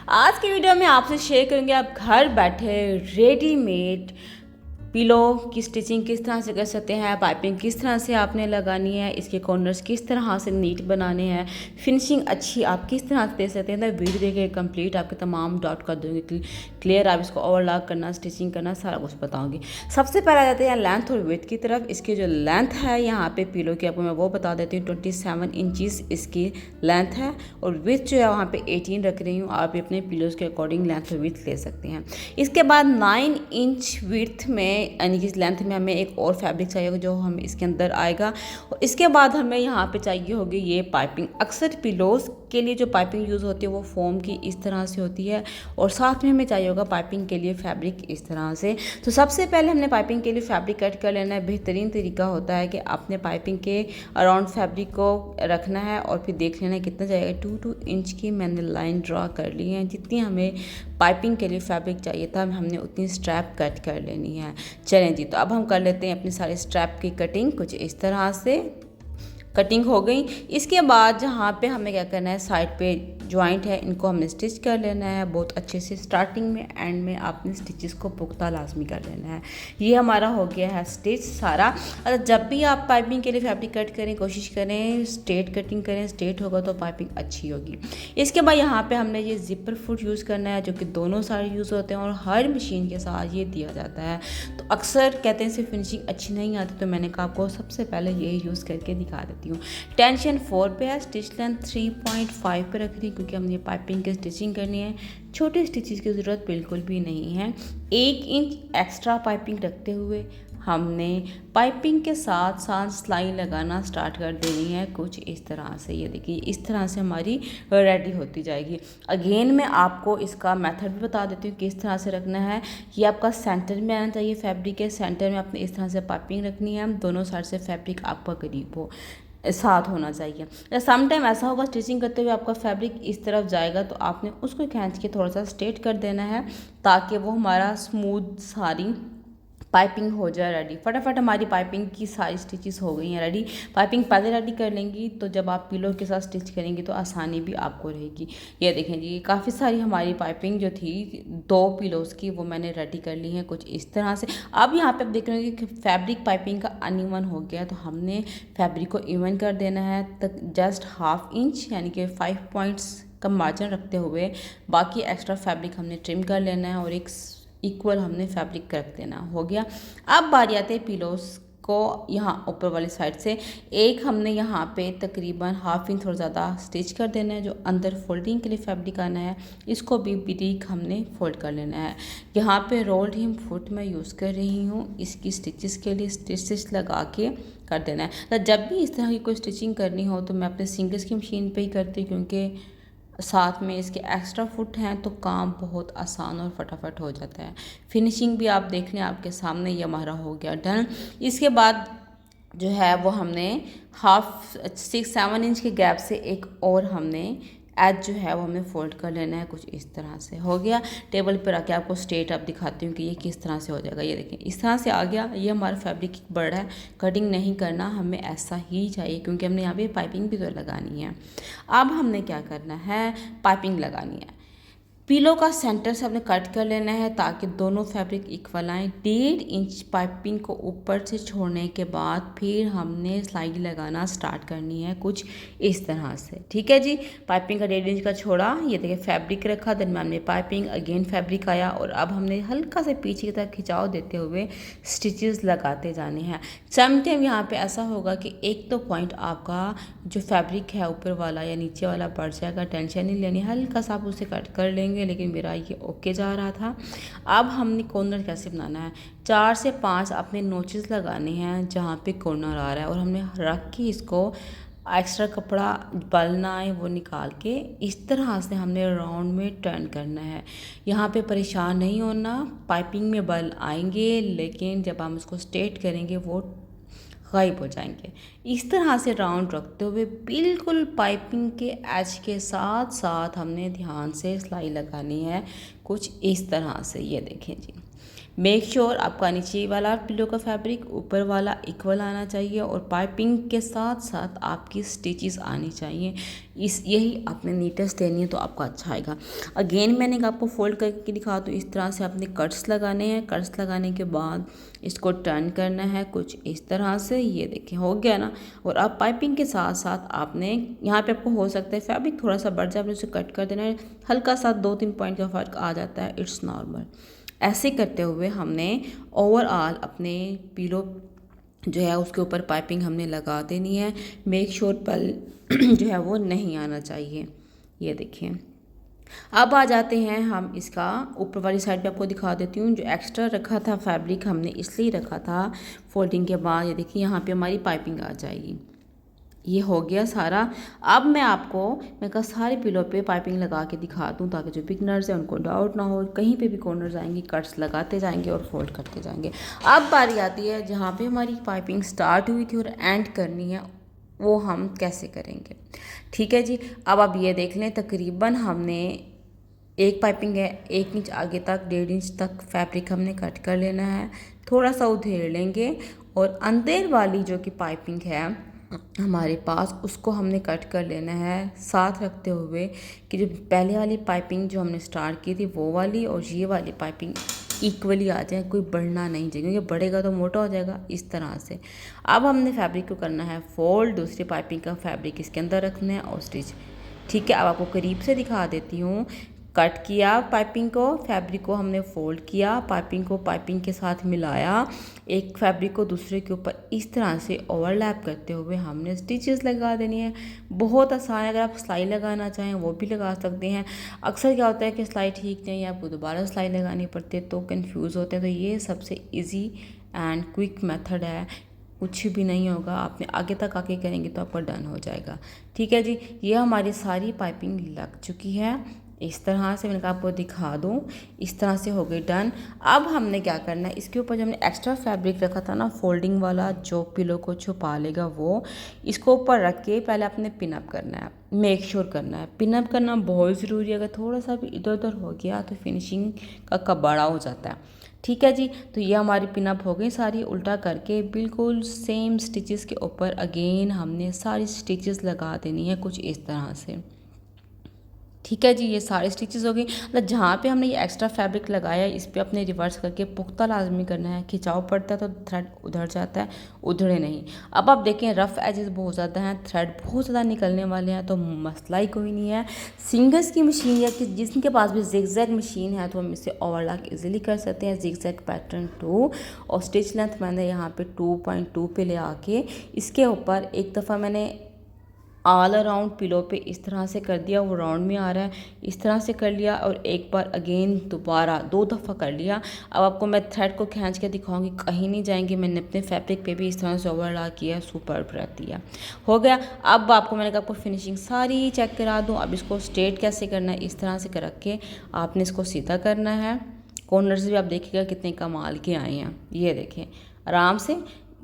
आज की वीडियो में आपसे शेयर करेंगे आप घर बैठे रेडीमेड पिलो की स्टिचिंग किस तरह से कर सकते हैं, पाइपिंग किस तरह से आपने लगानी है, इसके कॉर्नर्स किस तरह से नीट बनाने हैं, फिनिशिंग अच्छी आप किस तरह से दे सकते हैं। तो वीडियो देखिए कंप्लीट, आपके तमाम डाउट कर दूँगी क्लियर। आप इसको ओवरलॉक करना, स्टिचिंग करना, सारा कुछ बताऊँगी। सबसे पहले आ जाते हैं लेंथ और विड्थ की तरफ। इसकी जो लेंथ है यहाँ पे पिलो की आपको मैं वो बता देती हूँ। 27 इंचज़ इसकी लेंथ है और विड्थ जो है वहाँ पे 18 रख रही हूँ। आप अपने पिलोज़ के अकॉर्डिंग लेंथ और विड्थ ले सकते हैं। इसके बाद 9 इंच विड्थ में यानी कि इस लेंथ में हमें एक और फैब्रिक चाहिए होगा जो हम इसके अंदर आएगा। और इसके बाद हमें यहाँ पे चाहिए होगी ये पाइपिंग। अक्सर पिलोज़ के लिए जो पाइपिंग यूज़ होती है वो फोम की इस तरह से होती है और साथ में हमें चाहिए होगा पाइपिंग के लिए फैब्रिक इस तरह से। तो सबसे पहले हमने पाइपिंग के लिए फैब्रिक कट कर लेना है। बेहतरीन तरीका होता है कि आपने पाइपिंग के अराउंड फैब्रिक को रखना है और फिर देख लेना है कितना जाएगा। 2 इंच की मैंने लाइन ड्रा कर ली है। जितनी हमें पाइपिंग के लिए फैब्रिक चाहिए था हमने उतनी स्ट्रैप कट कर लेनी है। चलें जी, तो अब हम कर लेते हैं अपनी सारे स्ट्रैप की कटिंग। कुछ इस तरह से कटिंग हो गई। इसके बाद जहाँ पे हमें क्या करना है, साइड पे जॉइंट है इनको हमने स्टिच कर लेना है बहुत अच्छे से। स्टार्टिंग में एंड में आपने स्टिचेस को पुख्ता लाजमी कर लेना है। ये हमारा हो गया है स्टिच सारा। अगर जब भी आप पाइपिंग के लिए फैब्रिक कट करें कोशिश करें स्ट्रेट कटिंग करें, स्ट्रेट होगा तो पाइपिंग अच्छी होगी। इसके बाद यहाँ पे हमने ये जिपर फुट यूज़ करना है जो कि दोनों साइड यूज़ होते हैं और हर मशीन के साथ ये दिया जाता है। तो अक्सर कहते हैं सिर्फ फिनिशिंग अच्छी नहीं आती, तो मैंने कहा आपको सबसे पहले ये यूज़ करके दिखा देती हूँ। टेंशन 4 पे है, स्टिच लेंथ 3.5 पे रख रही क्योंकि हमने पाइपिंग की स्टिचिंग करनी है। छोटे स्टिचेस की ज़रूरत बिल्कुल भी नहीं है। 1 इंच एक्स्ट्रा पाइपिंग रखते हुए हमने पाइपिंग के साथ साथ सिलाई लगाना स्टार्ट कर देनी है कुछ इस तरह से। ये देखिए इस तरह से हमारी रेडी होती जाएगी। अगेन मैं आपको इसका मेथड भी बता देती हूँ किस तरह से रखना है। ये आपका सेंटर में आना चाहिए फैब्रिक के, सेंटर में आपने इस तरह से पाइपिंग रखनी है। दोनों साइड से फैब्रिक आपका करीब हो, साथ होना चाहिए। सम टाइम ऐसा होगा स्टिचिंग करते हुए आपका फैब्रिक इस तरफ जाएगा तो आपने उसको खींच के थोड़ा सा स्ट्रेट कर देना है ताकि वो हमारा स्मूथ सारी पाइपिंग हो जाए रेडी। फटाफट हमारी पाइपिंग की सारी स्टिचेस हो गई हैं रेडी। पाइपिंग पहले रेडी कर लेंगी तो जब आप पिलो के साथ स्टिच करेंगी तो आसानी भी आपको रहेगी। ये देखें जी, काफ़ी सारी हमारी पाइपिंग जो थी 2 पिलोज़ की वो मैंने रेडी कर ली है कुछ इस तरह से। अब यहाँ पे आप देख रहे हो कि फैब्रिक पाइपिंग का अनइवन हो गया तो हमने फैब्रिक को इवन कर देना है तक जस्ट 1/2 इंच यानी कि 5 पॉइंट्स का मार्जिन रखते हुए बाकी एक्स्ट्रा फैब्रिक हमने ट्रिम कर लेना है और एक इक्वल हमने फैब्रिक रख देना हो गया। अब बारी आते हैं पिलोस को यहाँ ऊपर वाली साइड से एक हमने यहाँ पे तकरीबन 1/2 इंच थोड़ा ज़्यादा स्टिच कर देना है। जो अंदर फोल्डिंग के लिए फैब्रिक आना है इसको भी ब्रीक हमने फोल्ड कर लेना है। यहाँ पे रोल्ड हिम फुट मैं यूज़ कर रही हूँ इसकी स्टिचेस के लिए। स्टिचेस लगा के कर देना है। तो जब भी इस तरह की कोई स्टिचिंग करनी हो तो मैं अपने सिंगल्स की मशीन पर ही करती हूँ क्योंकि साथ में इसके एक्स्ट्रा फुट हैं तो काम बहुत आसान और फटाफट हो जाता है। फिनिशिंग भी आप देख लें आपके सामने, ये हमारा हो गया डन। इसके बाद जो है वो हमने 6-7 इंच के गैप से एक और हमने एज जो है वो हमने फोल्ड कर लेना है कुछ इस तरह से। हो गया। टेबल पर आके आपको स्ट्रेट अप दिखाती हूँ कि ये किस तरह से हो जाएगा। ये देखें इस तरह से आ गया। ये हमारा फैब्रिक बड़ा है, कटिंग नहीं करना, हमें ऐसा ही चाहिए क्योंकि हमने यहाँ पे पाइपिंग भी तो लगानी है। अब हमने क्या करना है, पाइपिंग लगानी है। पिलो का सेंटर से हमने कट कर लेना है ताकि दोनों फैब्रिक इक्वल आएँ। 1.5 इंच पाइपिंग को ऊपर से छोड़ने के बाद फिर हमने सिलाई लगाना स्टार्ट करनी है कुछ इस तरह से। ठीक है जी, पाइपिंग का 1.5 इंच का छोड़ा, ये देखिए फैब्रिक रखा, दरम्यान में पाइपिंग, अगेन फैब्रिक आया और अब हमने हल्का से पीछे की तरफ खिंचाव देते हुए स्टिचेस लगाते जाने हैं। सम टाइम यहाँ पे ऐसा होगा कि एक तो पॉइंट आपका जो फैब्रिक है ऊपर वाला या नीचे वाला बढ़ जाएगा, टेंशन नहीं लेनी, हल्का सा आप उसे कट कर लेंगे। लेकिन मेरा ये ओके जा रहा था। अब हमने कॉर्नर कैसे बनाना है, 4 से 5 अपने नोचेस लगाने हैं जहाँ पे कॉर्नर आ रहा है और हमने रख के इसको एक्स्ट्रा कपड़ा बल ना आए वो निकाल के इस तरह से हमने राउंड में टर्न करना है। यहाँ पे परेशान नहीं होना, पाइपिंग में बल आएंगे लेकिन जब हम इसको स्ट्रेट करेंगे वो गायब हो जाएंगे। इस तरह से राउंड रखते हुए बिल्कुल पाइपिंग के एज के साथ साथ हमने ध्यान से सिलाई लगानी है कुछ इस तरह से। ये देखें जी, मेक श्योर आपका नीचे वाला पिलो का फैब्रिक ऊपर वाला इक्वल आना चाहिए और पाइपिंग के साथ साथ आपकी स्टिचेस आनी चाहिए। यही आपने नीटनेस देनी है तो आपका अच्छा आएगा। अगेन मैंने आपको फोल्ड करके दिखा तो इस तरह से आपने कट्स लगाने हैं। कट्स लगाने के बाद इसको टर्न करना है कुछ इस तरह से, ये देखें हो गया ना। और अब पाइपिंग के साथ साथ आपने यहाँ पे आपको हो सकता है फैब्रिक थोड़ा सा बढ़ जाए, आपने उसे कट कर देना है। हल्का सा 2-3 पॉइंट का फ़र्क आ जाता है, इट्स नॉर्मल। ऐसे करते हुए हमने ओवरऑल अपने पिलो जो है उसके ऊपर पाइपिंग हमने लगा देनी है। मेक श्योर पल जो है वो नहीं आना चाहिए। ये देखिए अब आ जाते हैं हम इसका ऊपर वाली साइड पे आपको दिखा देती हूँ। जो एक्स्ट्रा रखा था फैब्रिक हमने इसलिए रखा था फोल्डिंग के बाद। ये देखिए यहाँ पे हमारी पाइपिंग आ जाएगी। ये हो गया सारा। अब मैं कहा सारे पिलो पे पाइपिंग लगा के दिखा दूँ ताकि जो बिगनर्स हैं उनको डाउट ना हो। कहीं पे भी कॉर्नर्स आएंगे कट्स लगाते जाएंगे और फोल्ड करते जाएंगे। अब बारी आती है जहाँ पे हमारी पाइपिंग स्टार्ट हुई थी और एंड करनी है, वो हम कैसे करेंगे। ठीक है जी, अब आप ये देख लें तकरीबन हमने एक पाइपिंग है 1 इंच आगे तक 1.5 इंच तक फैब्रिक हमने कट कर लेना है। थोड़ा सा उधेड़ लेंगे और अंदर वाली जो कि पाइपिंग है हमारे पास उसको हमने कट कर लेना है, साथ रखते हुए कि जो पहले वाली पाइपिंग जो हमने स्टार्ट की थी वो वाली और ये वाली पाइपिंग इक्वली आ जाए, कोई बढ़ना नहीं चाहिए क्योंकि बढ़ेगा तो मोटा हो जाएगा। इस तरह से अब हमने फैब्रिक को करना है फोल्ड, दूसरी पाइपिंग का फैब्रिक इसके अंदर रखना है और स्टिच। ठीक है, अब आपको करीब से दिखा देती हूँ। कट किया पाइपिंग को, फैब्रिक को हमने फोल्ड किया, पाइपिंग को पाइपिंग के साथ मिलाया, एक फैब्रिक को दूसरे के ऊपर इस तरह से ओवरलैप करते हुए हमने स्टिचेस लगा देनी है। बहुत आसान है, अगर आप सिलाई लगाना चाहें वो भी लगा सकते हैं। अक्सर क्या होता है कि सिलाई ठीक नहीं है, आपको दोबारा सिलाई लगानी पड़ती है तो कंफ्यूज होते हैं। तो ये सबसे ईजी एंड क्विक मेथड है, कुछ भी नहीं होगा, आपने आगे तक आके करेंगे तो आपका डन हो जाएगा। ठीक है जी, ये हमारी सारी पाइपिंग लग चुकी है। इस तरह से मैंने कहा आपको दिखा दूँ, इस तरह से हो गई डन। अब हमने क्या करना है, इसके ऊपर जो हमने एक्स्ट्रा फैब्रिक रखा था ना फोल्डिंग वाला जो पिलो को छुपा लेगा, वो इसको ऊपर रख के पहले आपने पिनअप करना है। मेक श्योर करना है, पिनअप करना बहुत ज़रूरी है। अगर थोड़ा सा भी इधर उधर हो गया तो फिनिशिंग का कबाड़ा हो जाता है। ठीक है जी, तो ये हमारी पिनअप हो गई सारी। उल्टा करके बिल्कुल सेम स्टिचेस के ऊपर अगेन हमने सारी स्टिचेस लगा देनी है कुछ इस तरह से। ठीक है जी, ये सारे स्टिचेस हो गई। मतलब जहाँ पे हमने ये एक्स्ट्रा फैब्रिक लगाया है इस पर अपने रिवर्स करके पुख्ता लाजमी करना है। खिंचाव पड़ता है तो थ्रेड उधर जाता है, उधड़े नहीं। अब आप देखें रफ़ एजेस बहुत ज़्यादा हैं, थ्रेड बहुत ज़्यादा निकलने वाले हैं, तो मसला ही कोई नहीं है। सिंगर्स की मशीन या कि जिनके पास भी जिगजैग मशीन है तो हम इसे ओवरलॉक इजीली कर सकते हैं। जिगजैग पैटर्न 2 और स्टिच लेंथ मैंने यहाँ पे 2.2 पे ले आके इसके ऊपर एक दफ़ा मैंने ऑल अराउंड पिलो पे इस तरह से कर दिया, वो राउंड में आ रहा है, इस तरह से कर लिया और एक बार अगेन दोबारा 2 दफ़ा कर लिया। अब आपको मैं थ्रेड को खींच के दिखाऊंगी, कहीं नहीं जाएंगे। मैंने अपने फैब्रिक पे भी इस तरह से ओवरलॉक किया, सुपर रख दिया, हो गया। अब आपको मैंने कहा आपको फिनिशिंग सारी चेक करा दूँ। अब इसको स्ट्रेट कैसे करना है, इस तरह से कर रख के आपने इसको सीधा करना है। कॉर्नर से भी आप देखिएगा कितने कमाल के आए हैं, ये देखें आराम से।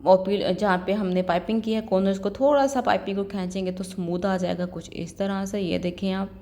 और जहाँ पे हमने पाइपिंग की है कॉर्नर्स को थोड़ा सा पाइपिंग को खींचेंगे तो स्मूथ आ जाएगा कुछ इस तरह से। ये देखें आप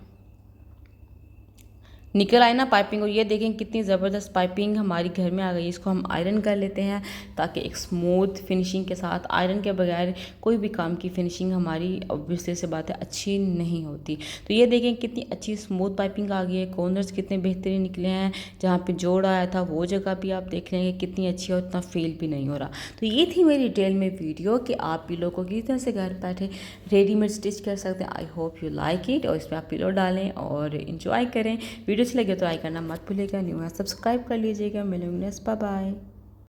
निकल आई ना पाइपिंग, और ये देखें कितनी ज़बरदस्त पाइपिंग हमारी घर में आ गई। इसको हम आयरन कर लेते हैं ताकि एक स्मूथ फिनिशिंग के साथ, आयरन के बगैर कोई भी काम की फिनिशिंग हमारी ऑब्वियसली से बात है अच्छी नहीं होती। तो ये देखें कितनी अच्छी स्मूथ पाइपिंग आ गई है, कॉर्नर्स कितने बेहतरीन निकले हैं। जहाँ पे जोड़ आया था वो जगह भी आप देख लेंगे कितनी अच्छी और इतना फेल भी नहीं हो रहा। तो ये थी मेरी डिटेल में वीडियो कि आप पिलो को किस तरह से घर बैठे रेडीमेड स्टिच कर सकते हैं। I hope you like it, और इस पर आप पिलो डालें और इन्जॉय करें। वीडियो अच्छी लगे तो लाइक करना मत भूलिएगा, न्यू है सब्सक्राइब कर लीजिएगा। मिलेंगे, बाय बाय।